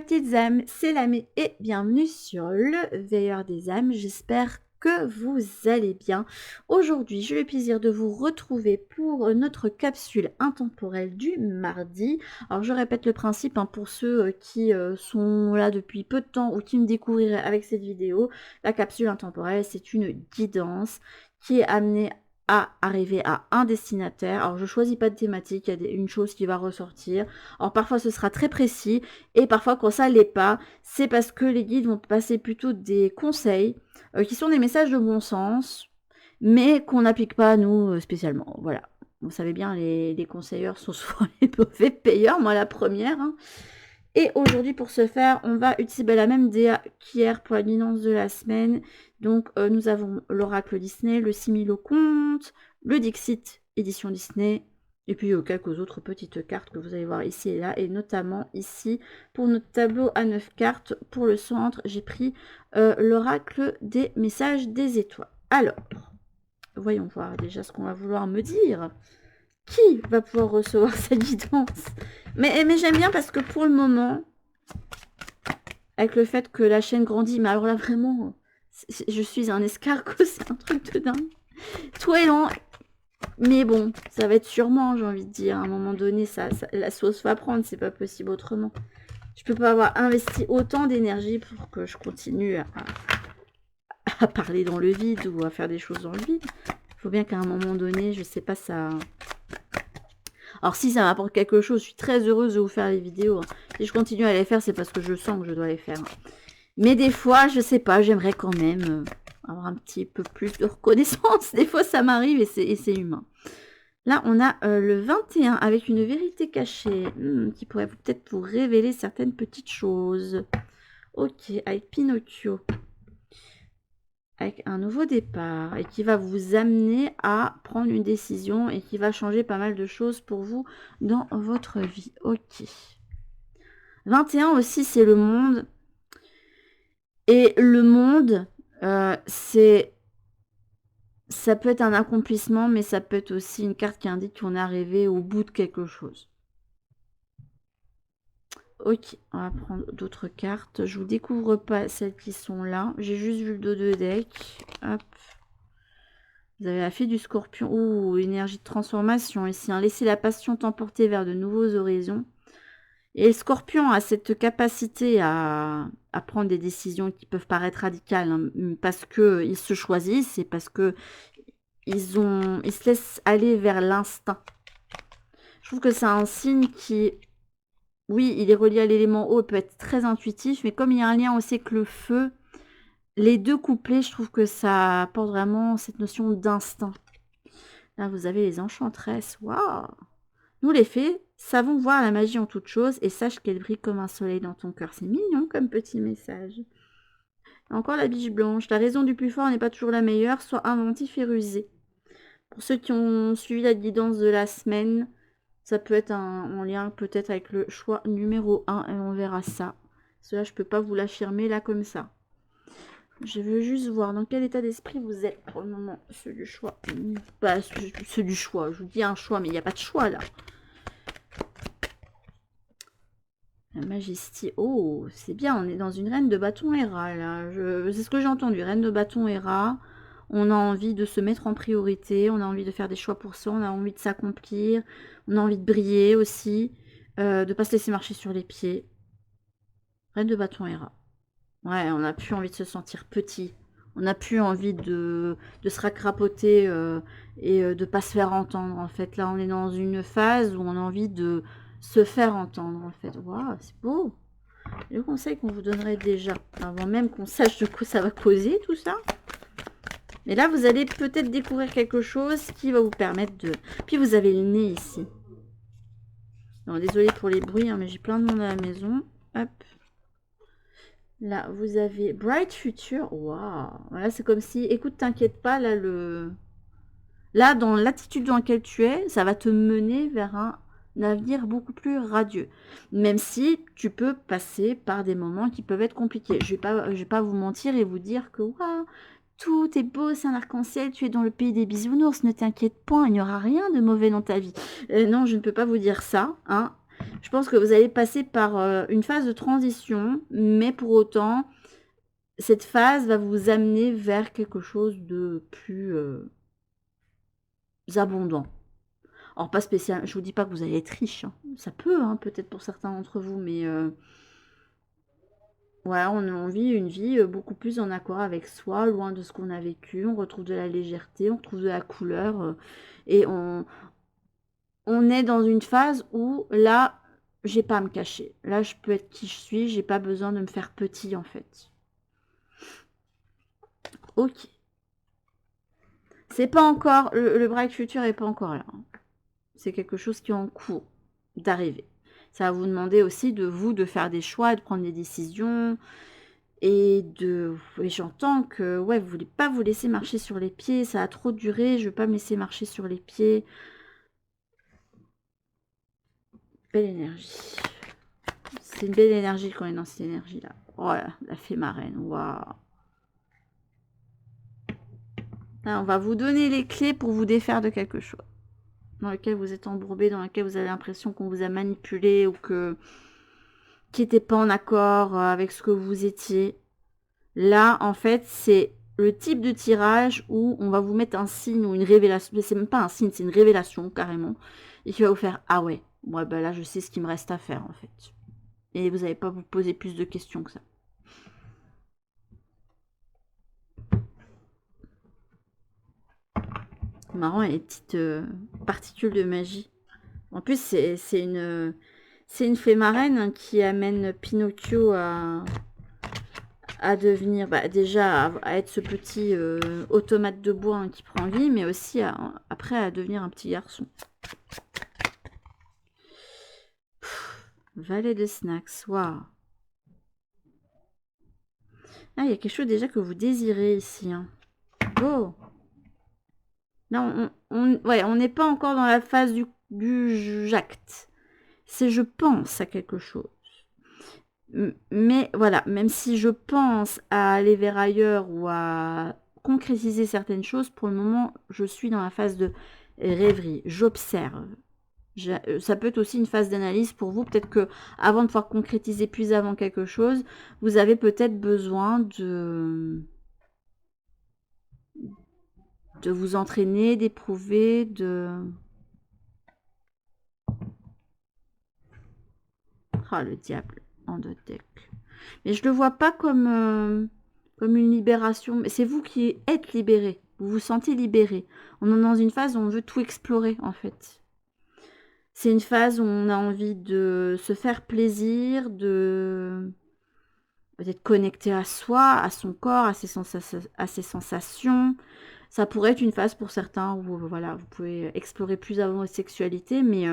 petites âmes, c'est Lamé et bienvenue sur le Veilleur des âmes. J'espère que vous allez bien. Aujourd'hui, j'ai le plaisir de vous retrouver pour notre capsule intemporelle du mardi. Alors, je répète le principe pour ceux qui sont là depuis peu de temps ou qui me découvriraient avec cette vidéo. La capsule intemporelle, c'est une guidance qui est amenée à arriver à un destinataire. Alors, je choisis pas de thématique, il y a une chose qui va ressortir. Alors, parfois, ce sera très précis, et parfois, quand ça l'est pas, c'est parce que les guides vont passer plutôt des conseils qui sont des messages de bon sens, mais qu'on n'applique pas à nous spécialement. Voilà. Vous savez bien, les conseilleurs sont souvent les mauvais payeurs, moi la première. Et aujourd'hui, pour ce faire, on va utiliser la même DA qu'hier pour la guidance de la semaine. Donc, nous avons l'Oracle Disney, le Similo Conte, le Dixit édition Disney, et puis quelques autres petites cartes que vous allez voir ici et là, et notamment ici, pour notre tableau à 9 cartes, pour le centre, j'ai pris l'Oracle des messages des étoiles. Alors, voyons voir déjà ce qu'on va vouloir me dire. Qui va pouvoir recevoir cette guidance? Mais j'aime bien parce que pour le moment, avec le fait que la chaîne grandit, mais alors là vraiment, je suis un escargot, c'est un truc de dingue. Tout est lent, mais bon, ça va être sûrement, j'ai envie de dire, à un moment donné, la sauce va prendre, c'est pas possible autrement. Je peux pas avoir investi autant d'énergie pour que je continue à parler dans le vide ou à faire des choses dans le vide. Il faut bien qu'à un moment donné, je sais pas, ça... Alors si ça m'apporte quelque chose, je suis très heureuse de vous faire les vidéos. Si je continue à les faire, c'est parce que je sens que je dois les faire. Mais des fois, je sais pas, j'aimerais quand même avoir un petit peu plus de reconnaissance. Des fois, ça m'arrive et c'est humain. Là, on a le 21 avec une vérité cachée qui pourrait peut-être vous révéler certaines petites choses. Ok, avec Pinocchio. Avec un nouveau départ et qui va vous amener à prendre une décision et qui va changer pas mal de choses pour vous dans votre vie. Ok. 21 aussi, c'est le monde. Et le monde, c'est... Ça peut être un accomplissement, mais ça peut être aussi une carte qui indique qu'on est arrivé au bout de quelque chose. Ok, on va prendre d'autres cartes. Je vous découvre pas celles qui sont là. J'ai juste vu le dos de deck. Hop. Vous avez la fée du scorpion. Ouh, énergie de transformation ici. Laissez la passion t'emporter vers de nouveaux horizons. Et le scorpion a cette capacité à prendre des décisions qui peuvent paraître radicales. Parce qu'ils se choisissent et parce que ils se laissent aller vers l'instinct. Je trouve que c'est un signe qui... Oui, il est relié à l'élément eau, il peut être très intuitif, mais comme il y a un lien aussi avec le feu, les deux couplés, je trouve que ça apporte vraiment cette notion d'instinct. Là, vous avez les enchantresses. Waouh! Nous, les fées, savons voir la magie en toute chose et sache qu'elle brille comme un soleil dans ton cœur. C'est mignon comme petit message. Encore la biche blanche. La raison du plus fort n'est pas toujours la meilleure, soit inventif et rusé. Pour ceux qui ont suivi la guidance de la semaine, ça peut être en lien peut-être avec le choix numéro 1 et on verra ça. Cela, je peux pas vous l'affirmer là comme ça. Je veux juste voir dans quel état d'esprit vous êtes pour le moment. Ceux du choix. Pas ceux du choix. Je vous dis un choix, mais il n'y a pas de choix là. La majesté. Oh, c'est bien. On est dans une reine de bâton Hera là. C'est ce que j'ai entendu. Reine de bâton Hera. On a envie de se mettre en priorité, on a envie de faire des choix pour soi, on a envie de s'accomplir, on a envie de briller aussi, de ne pas se laisser marcher sur les pieds. Reine de bâton Hera. Ouais, on n'a plus envie de se sentir petit. On n'a plus envie de se racrapoter et de ne pas se faire entendre. En fait, là, on est dans une phase où on a envie de se faire entendre. En fait, waouh, c'est beau. Le conseil qu'on vous donnerait déjà, avant même qu'on sache de quoi ça va causer, tout ça. Mais là, vous allez peut-être découvrir quelque chose qui va vous permettre de... Puis vous avez le nez ici. Non, désolé pour les bruits, mais j'ai plein de monde à la maison. Hop. Là, vous avez Bright Future. Waouh. Là, c'est comme si... Écoute, t'inquiète pas, là, Là, dans l'attitude dans laquelle tu es, ça va te mener vers un avenir beaucoup plus radieux. Même si tu peux passer par des moments qui peuvent être compliqués. Je vais pas vous mentir et vous dire que... Waouh, tout est beau, c'est un arc-en-ciel, tu es dans le pays des bisounours, ne t'inquiète point, il n'y aura rien de mauvais dans ta vie. Non, je ne peux pas vous dire ça, hein. Je pense que vous allez passer par une phase de transition, mais pour autant, cette phase va vous amener vers quelque chose de plus abondant. Alors pas spécial, je vous dis pas que vous allez être riche, hein. Ça peut, hein, peut-être pour certains d'entre vous, mais ouais, on vit une vie beaucoup plus en accord avec soi, loin de ce qu'on a vécu. On retrouve de la légèreté, on retrouve de la couleur, et on est dans une phase où là, j'ai pas à me cacher. Là, je peux être qui je suis, j'ai pas besoin de me faire petit en fait. Ok. C'est pas encore, le break futur est pas encore là, hein. C'est quelque chose qui est en cours d'arriver. Ça va vous demander aussi de vous de faire des choix, de prendre des décisions et j'entends que ouais, vous voulez pas vous laisser marcher sur les pieds, ça a trop duré, je veux pas me laisser marcher sur les pieds. Belle énergie. C'est une belle énergie quand on est dans cette énergie là. Voilà, la fée marraine. Waouh. Là, on va vous donner les clés pour vous défaire de quelque chose dans lequel vous êtes embourbé, dans lequel vous avez l'impression qu'on vous a manipulé ou que qui n'était pas en accord avec ce que vous étiez. Là, en fait, c'est le type de tirage où on va vous mettre un signe ou une révélation. Mais c'est même pas un signe, c'est une révélation carrément. Et qui va vous faire ah ouais, moi ben là je sais ce qu'il me reste à faire en fait. Et vous n'allez pas vous poser plus de questions que ça. Marrant, les petites particules de magie. En plus, c'est une fée marraine qui amène Pinocchio à devenir, bah, déjà à être ce petit automate de bois qui prend vie, mais aussi après à devenir un petit garçon. Valet de snacks, waouh. Ah, il y a quelque chose déjà que vous désirez ici, hein. Oh. Là, ouais, on n'est pas encore dans la phase du j'acte. C'est je pense à quelque chose. Mais voilà, même si je pense à aller vers ailleurs ou à concrétiser certaines choses, pour le moment, je suis dans la phase de rêverie. J'observe. Ça peut être aussi une phase d'analyse pour vous. Peut-être que avant de pouvoir concrétiser plus avant quelque chose, vous avez peut-être besoin de vous entraîner, d'éprouver, Ah, le diable en deux decks. Mais je le vois pas comme une libération. Mais c'est vous qui êtes libéré. Vous vous sentez libéré. On est dans une phase où on veut tout explorer, en fait. C'est une phase où on a envie de se faire plaisir, de d'être connecté à soi, à son corps, à ses sensations. Ça pourrait être une phase pour certains où voilà, vous pouvez explorer plus avant votre sexualité, mais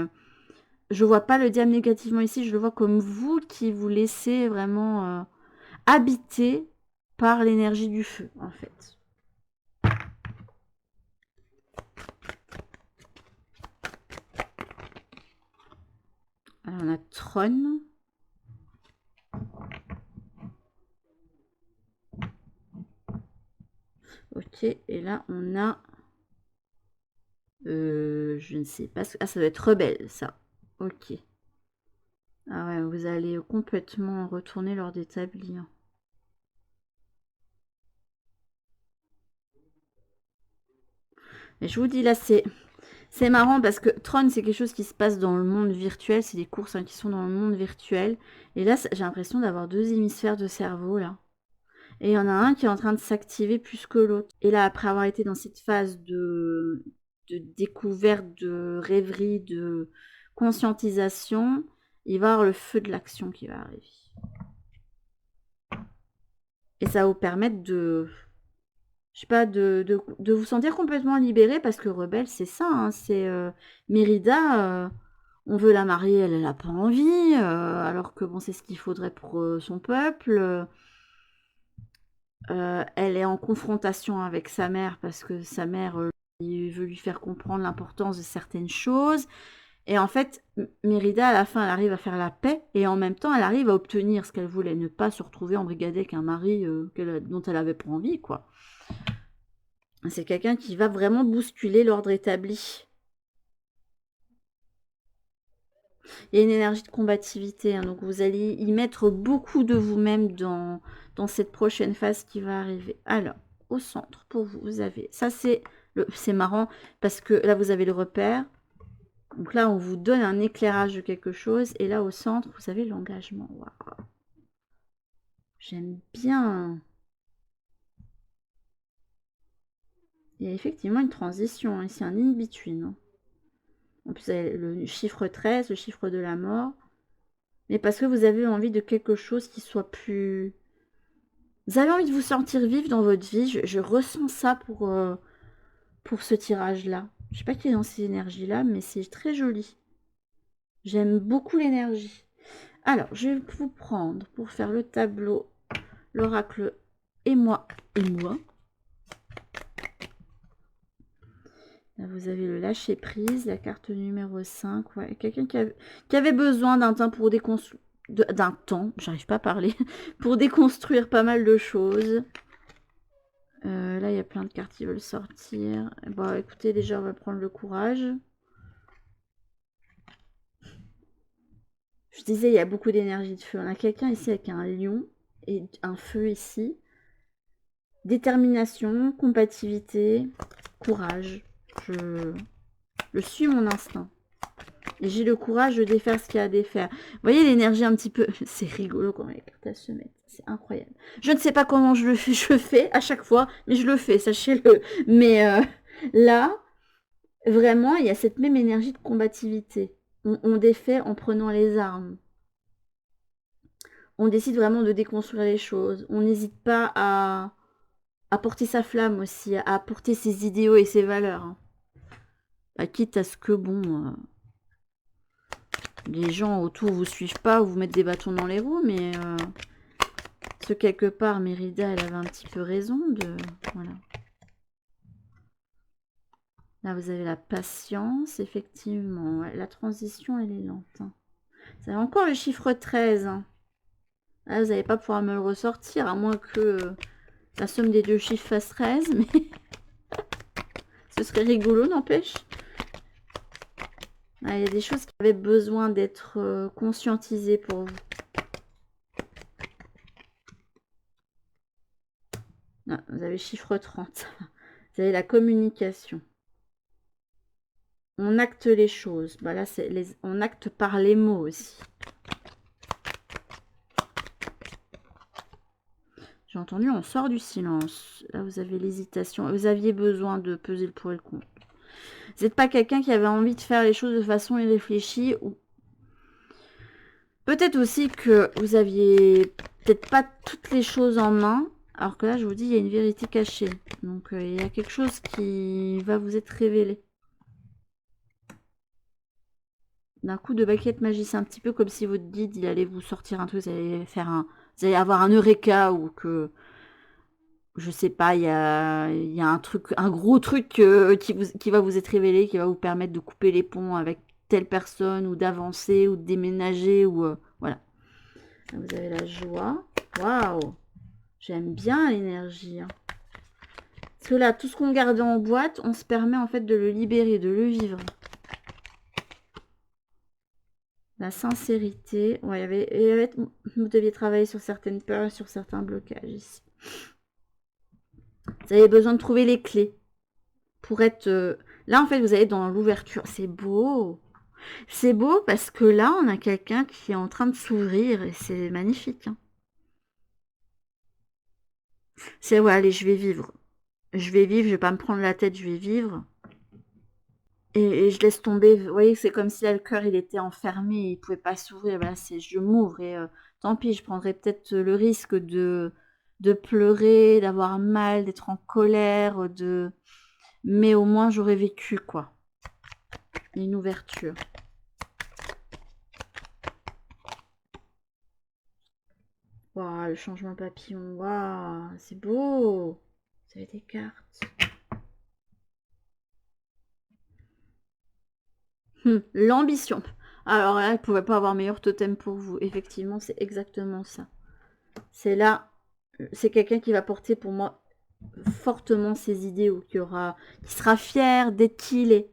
je vois pas le diable négativement ici, je le vois comme vous qui vous laissez vraiment habiter par l'énergie du feu, en fait. Alors, on a Trône. Ok, et là, on a... je ne sais pas. Ah, ça doit être Rebelle, ça. Ok. Ah ouais, vous allez complètement retourner l'ordre établi, hein. Et je vous dis, là, c'est marrant parce que Tron, c'est quelque chose qui se passe dans le monde virtuel. C'est des courses qui sont dans le monde virtuel. Et là, j'ai l'impression d'avoir deux hémisphères de cerveau, là. Et il y en a un qui est en train de s'activer plus que l'autre. Et là, après avoir été dans cette phase de découverte, de rêverie, de conscientisation, il va y avoir le feu de l'action qui va arriver. Et ça va vous permettre je sais pas, de vous sentir complètement libéré parce que rebelle, c'est ça, hein, c'est Mérida, on veut la marier, elle n'a pas envie, alors que bon, c'est ce qu'il faudrait pour son peuple. Elle est en confrontation avec sa mère parce que sa mère il veut lui faire comprendre l'importance de certaines choses. Et en fait, Mérida, à la fin, elle arrive à faire la paix et en même temps, elle arrive à obtenir ce qu'elle voulait, ne pas se retrouver embrigadée avec un mari dont elle avait pas envie, quoi. C'est quelqu'un qui va vraiment bousculer l'ordre établi. Il y a une énergie de combativité, hein, donc vous allez y mettre beaucoup de vous-même dans cette prochaine phase qui va arriver. Alors, au centre, pour vous, vous avez... Ça, c'est marrant, parce que là, vous avez le repère. Donc là, on vous donne un éclairage de quelque chose. Et là, au centre, vous avez l'engagement. Waouh. J'aime bien. Il y a effectivement une transition, ici, un in-between. Hein. En plus, vous avez le chiffre 13, le chiffre de la mort. Mais parce que vous avez envie de quelque chose qui soit plus... Vous avez envie de vous sentir vivre dans votre vie. Je ressens ça pour ce tirage-là. Je sais pas qui est dans ces énergies-là, mais c'est très joli. J'aime beaucoup l'énergie. Alors, je vais vous prendre pour faire le tableau, l'oracle et moi. Là, vous avez le lâcher prise, la carte numéro 5. Ouais, quelqu'un qui avait besoin d'un temps pour déconstruire. D'un temps, j'arrive pas à parler, pour déconstruire pas mal de choses. Là, il y a plein de cartes qui veulent sortir. Bon, écoutez, déjà, on va prendre le courage. Je disais, il y a beaucoup d'énergie de feu. On a quelqu'un ici avec un lion et un feu ici. Détermination, compatibilité, courage. Je suis mon instinct. Et j'ai le courage de défaire ce qu'il y a à défaire. Vous voyez l'énergie un petit peu... C'est rigolo comment les cartes se mettent. C'est incroyable. Je ne sais pas comment je fais à chaque fois, mais je le fais, sachez-le. Mais là, vraiment, il y a cette même énergie de combativité. On défait en prenant les armes. On décide vraiment de déconstruire les choses. On n'hésite pas à porter sa flamme aussi, à porter ses idéaux et ses valeurs. Hein. Bah, quitte à ce que, bon... les gens autour vous suivent pas ou vous mettent des bâtons dans les roues, mais ce quelque part, Mérida, elle avait un petit peu raison de... Voilà. Là, vous avez la patience, effectivement. Ouais, la transition, elle est lente. Hein. Vous avez encore le chiffre 13. Hein. Là, vous n'allez pas pouvoir me le ressortir, à moins que la somme des deux chiffres fasse 13, mais ce serait rigolo, n'empêche. Ah, il y a des choses qui avaient besoin d'être conscientisées pour vous. Ah, vous avez chiffre 30. Vous avez la communication. On acte les choses. Bah là, on acte par les mots aussi. J'ai entendu, on sort du silence. Là, vous avez l'hésitation. Vous aviez besoin de peser le pour et le contre. Vous n'êtes pas quelqu'un qui avait envie de faire les choses de façon irréfléchie. Ou peut-être aussi que vous aviez peut-être pas toutes les choses en main. Alors que là, je vous dis, il y a une vérité cachée. Donc, il y a quelque chose qui va vous être révélé. D'un coup de baguette magique, c'est un petit peu comme si votre guide, il allait vous sortir un truc, vous allez avoir un eureka ou que, je sais pas, il y a un truc, un gros truc qui va vous être révélé, qui va vous permettre de couper les ponts avec telle personne ou d'avancer ou de déménager ou voilà. Là, vous avez la joie. Waouh, j'aime bien l'énergie. Hein. Parce que là, tout ce qu'on garde en boîte, on se permet en fait de le libérer, de le vivre. La sincérité. Ouais, vous deviez travailler sur certaines peurs, sur certains blocages ici. Vous avez besoin de trouver les clés pour être... Là, en fait, vous allez dans l'ouverture. C'est beau. C'est beau parce que là, on a quelqu'un qui est en train de s'ouvrir et c'est magnifique. Hein. C'est, ouais, allez, je vais vivre. Je vais vivre, je vais pas me prendre la tête, je vais vivre. Et je laisse tomber. Vous voyez, c'est comme si là, le cœur, il était enfermé, il pouvait pas s'ouvrir. Voilà, c'est, je m'ouvre et tant pis, je prendrais peut-être le risque de pleurer, d'avoir mal, d'être en colère, mais au moins j'aurais vécu, quoi. Une ouverture. Waouh, le changement papillon. Waouh, c'est beau. Vous avez des cartes. L'ambition. Alors là, il ne pouvait pas avoir meilleur totem pour vous. Effectivement, c'est exactement ça. C'est là, c'est quelqu'un qui va porter pour moi fortement ses idéaux, qui sera fier d'être qui il est.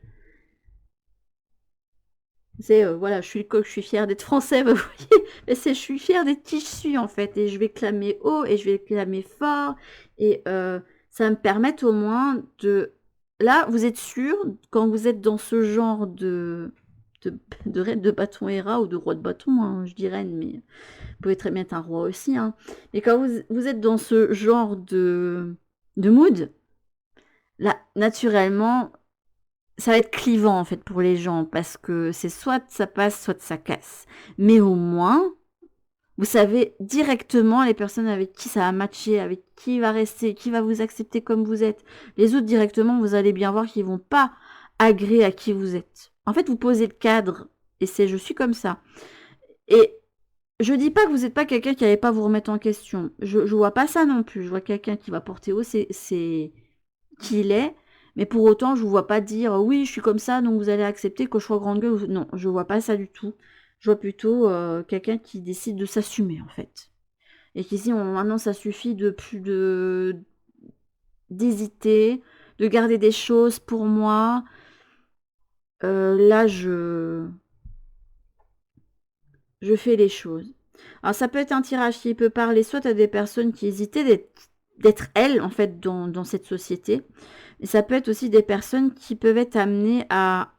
C'est, voilà, je suis le coq, je suis fière d'être français, bah, vous voyez? Mais c'est je suis fière d'être qui je suis, en fait, et je vais clamer haut et je vais clamer fort et ça va me permettre au moins de là, vous êtes sûr, quand vous êtes dans ce genre de reine de bâton et rat ou de roi de bâton, hein, je dis reine, mais vous pouvez très bien être un roi aussi, hein. Mais quand vous êtes dans ce genre de mood, là, naturellement, ça va être clivant en fait pour les gens parce que c'est soit ça passe, soit ça casse. Mais au moins, vous savez directement les personnes avec qui ça va matcher, avec qui va rester, qui va vous accepter comme vous êtes. Les autres directement, vous allez bien voir qu'ils vont pas agréer à qui vous êtes. En fait, vous posez le cadre et c'est je suis comme ça. Et je dis pas que vous n'êtes pas quelqu'un qui n'allait pas vous remettre en question. Je vois pas ça non plus. Je vois quelqu'un qui va porter haut c'est qui il est, mais pour autant, je vous vois pas dire oui, je suis comme ça, donc vous allez accepter que je sois grande gueule. Non, je vois pas ça du tout. Je vois plutôt quelqu'un qui décide de s'assumer en fait. Et qui dit maintenant ça suffit de plus de d'hésiter, de garder des choses pour moi. Là, je fais les choses. Alors ça peut être un tirage qui peut parler soit à des personnes qui hésitaient d'être elles en fait dans cette société, mais ça peut être aussi des personnes qui peuvent être amenées à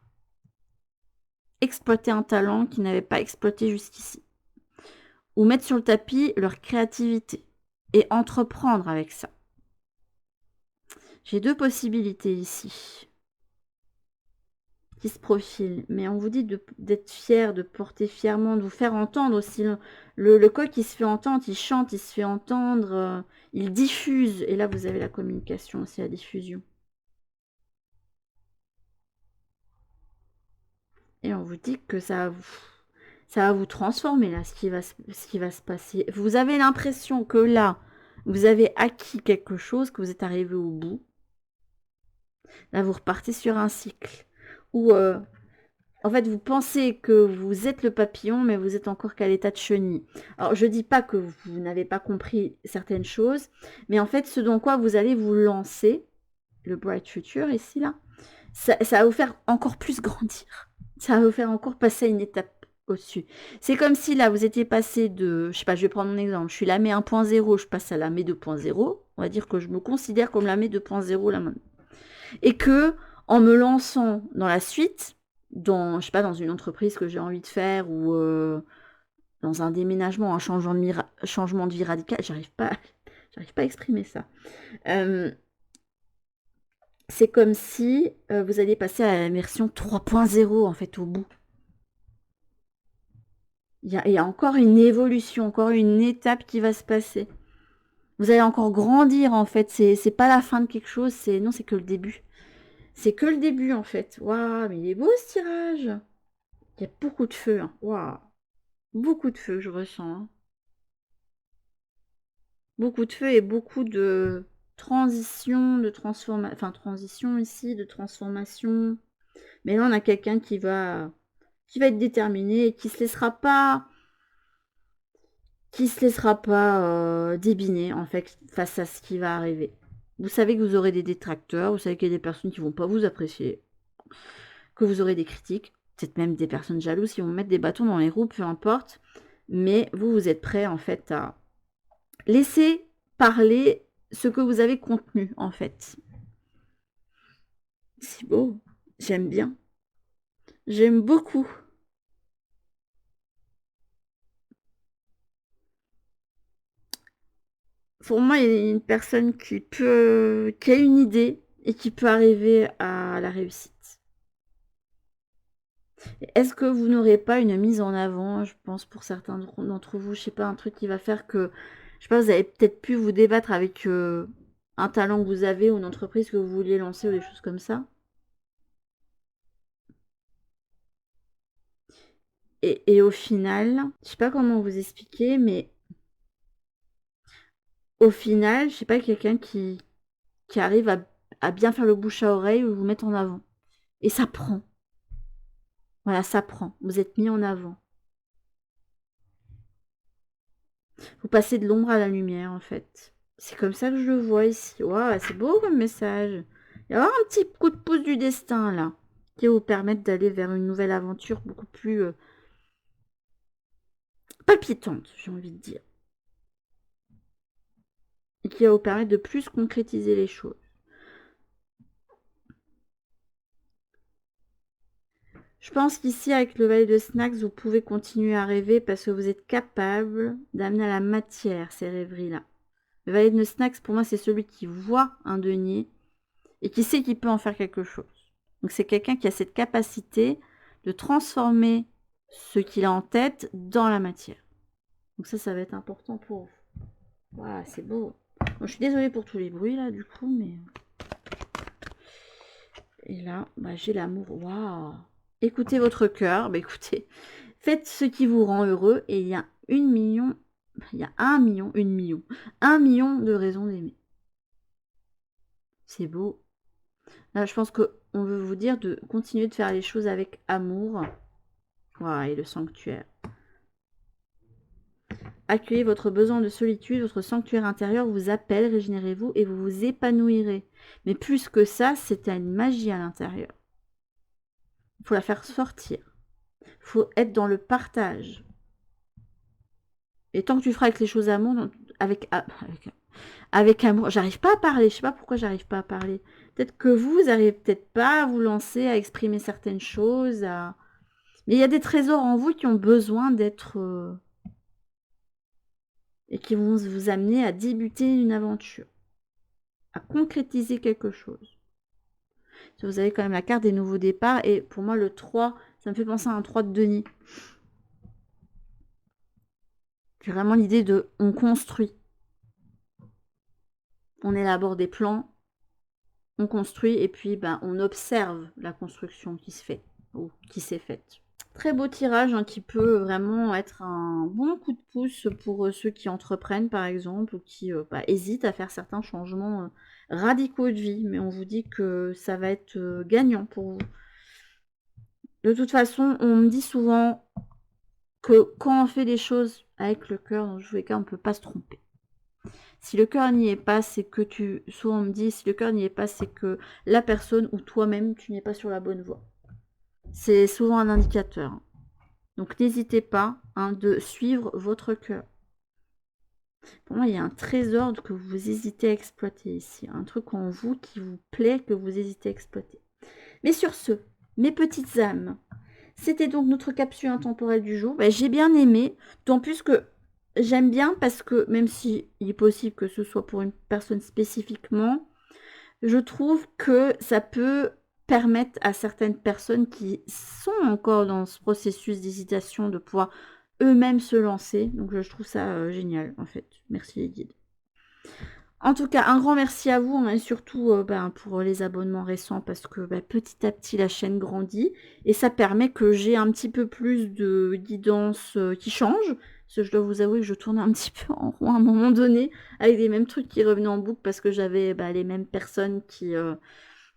exploiter un talent qu'ils n'avaient pas exploité jusqu'ici, ou mettre sur le tapis leur créativité et entreprendre avec ça. J'ai deux possibilités ici qui se profilent, mais on vous dit d'être fier, de porter fièrement, de vous faire entendre aussi. Le coq, il se fait entendre, il chante, il se fait entendre, il diffuse. Et là, vous avez la communication aussi, la diffusion. Et on vous dit que ça va vous transformer, là, ce qui va se passer. Vous avez l'impression que là, vous avez acquis quelque chose, que vous êtes arrivé au bout. Là, vous repartez sur un cycle où en fait, vous pensez que vous êtes le papillon, mais vous êtes encore qu'à l'état de chenille. Alors, je ne dis pas que vous n'avez pas compris certaines choses, mais en fait, ce dans quoi vous allez vous lancer, le Bright Future ici, là, ça va vous faire encore plus grandir. Ça va vous faire encore passer une étape au-dessus. C'est comme si là, vous étiez passé de, je sais pas, je vais prendre mon exemple, je suis lamé 1.0, je passe à lamé 2.0. On va dire que je me considère comme lamé 2.0 là maintenant. Et que, en me lançant dans la suite, je sais pas, dans une entreprise que j'ai envie de faire ou dans un déménagement, un changement de vie radical, j'arrive pas à exprimer ça. C'est comme si vous alliez passer à la version 3.0 en fait au bout. Il y a encore une évolution, encore une étape qui va se passer. Vous allez encore grandir en fait. C'est pas la fin de quelque chose, non, c'est que le début. C'est que le début en fait. Waouh, mais il est beau ce tirage. Il y a beaucoup de feu. Hein. Waouh, beaucoup de feu, je ressens. Hein. Beaucoup de feu et beaucoup de transition, de transformation. Enfin, transition ici, de transformation. Mais là, on a quelqu'un qui va être déterminé et qui se laissera pas débiner en fait face à ce qui va arriver. Vous savez que vous aurez des détracteurs, vous savez qu'il y a des personnes qui vont pas vous apprécier, que vous aurez des critiques, peut-être même des personnes jalouses qui vont mettre des bâtons dans les roues, peu importe. Mais vous êtes prêt en fait à laisser parler ce que vous avez contenu en fait. C'est beau, j'aime bien, j'aime beaucoup. Pour moi, il y a une personne qui a une idée et qui peut arriver à la réussite. Est-ce que vous n'aurez pas une mise en avant, je pense pour certains d'entre vous, je sais pas, un truc qui va faire que, je sais pas, vous avez peut-être pu vous débattre avec un talent que vous avez ou une entreprise que vous vouliez lancer ou des choses comme ça. Et au final, je sais pas comment vous expliquer, mais au final, je sais pas, quelqu'un qui arrive à bien faire le bouche à oreille ou vous mettre en avant. Et ça prend. Voilà, ça prend. Vous êtes mis en avant. Vous passez de l'ombre à la lumière, en fait. C'est comme ça que je le vois ici. Waouh, c'est beau comme message. Il va y avoir un petit coup de pouce du destin, là. qui va vous permettre d'aller vers une nouvelle aventure beaucoup plus palpitante, j'ai envie de dire. Et qui va vous permettre de plus concrétiser les choses. Je pense qu'ici, avec le valet de snacks, vous pouvez continuer à rêver parce que vous êtes capable d'amener à la matière ces rêveries-là. Le valet de snacks, pour moi, c'est celui qui voit un denier et qui sait qu'il peut en faire quelque chose. Donc c'est quelqu'un qui a cette capacité de transformer ce qu'il a en tête dans la matière. Donc ça va être important pour vous. Voilà, c'est beau. Bon, je suis désolée pour tous les bruits là, du coup, mais... Et là, bah, j'ai l'amour. Waouh! Écoutez votre cœur. Bah, écoutez, faites ce qui vous rend heureux et il y a 1 million... Il y a 1 million, 1 million de raisons d'aimer. C'est beau. Là, je pense qu'on veut vous dire de continuer de faire les choses avec amour. Voilà, et le sanctuaire. Accueillez votre besoin de solitude, votre sanctuaire intérieur vous appelle, régénérez-vous et vous vous épanouirez. Mais plus que ça, c'est une magie à l'intérieur. Il faut la faire sortir. Il faut être dans le partage. Et tant que tu feras avec les choses amour, avec amour, j'arrive pas à parler, je sais pas pourquoi j'arrive pas à parler. Peut-être que vous n'arrivez peut-être pas à vous lancer, à exprimer certaines choses, mais il y a des trésors en vous qui ont besoin d'être... et qui vont vous amener à débuter une aventure, à concrétiser quelque chose. Vous avez quand même la carte des nouveaux départs, et pour moi le 3, ça me fait penser à un 3 de denier. C'est vraiment l'idée de on construit. On élabore des plans, on construit, et puis ben, on observe la construction qui se fait, ou qui s'est faite. Très beau tirage qui peut vraiment être un bon coup de pouce pour ceux qui entreprennent par exemple ou qui hésitent à faire certains changements radicaux de vie. Mais on vous dit que ça va être gagnant pour vous. De toute façon, on me dit souvent que quand on fait des choses avec le cœur, dans tous les cas, on ne peut pas se tromper. Si le cœur n'y est pas, c'est que souvent on me dit, si le cœur n'y est pas, c'est que la personne ou toi-même, tu n'es pas sur la bonne voie. C'est souvent un indicateur. Donc n'hésitez pas de suivre votre cœur. Pour moi, il y a un trésor que vous hésitez à exploiter ici. Un truc en vous qui vous plaît, que vous hésitez à exploiter. Mais sur ce, mes petites âmes, c'était donc notre capsule intemporelle du jour. J'ai bien aimé, d'autant plus que j'aime bien parce que, même si il est possible que ce soit pour une personne spécifiquement, je trouve que ça peut permettre à certaines personnes qui sont encore dans ce processus d'hésitation de pouvoir eux-mêmes se lancer. Donc je trouve ça génial en fait. Merci les guides. En tout cas, un grand merci à vous et surtout pour les abonnements récents parce que petit à petit la chaîne grandit et ça permet que j'ai un petit peu plus de guidance qui change. Parce que je dois vous avouer que je tournais un petit peu en rond à un moment donné avec les mêmes trucs qui revenaient en boucle parce que j'avais les mêmes personnes qui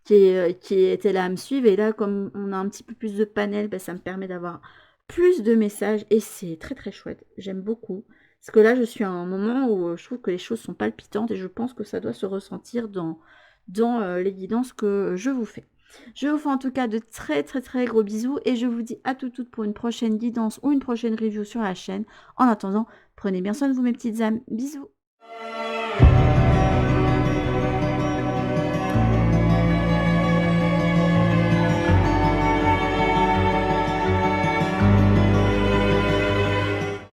étaient là à me suivre. Et là, comme on a un petit peu plus de panel, ça me permet d'avoir plus de messages et c'est très très chouette. J'aime beaucoup. Parce que là, je suis à un moment où je trouve que les choses sont palpitantes et je pense que ça doit se ressentir dans les guidances que je vous fais. Je vous fais en tout cas de très très très gros bisous et je vous dis à toutes pour une prochaine guidance ou une prochaine review sur la chaîne. En attendant, prenez bien soin de vous mes petites âmes. Bisous.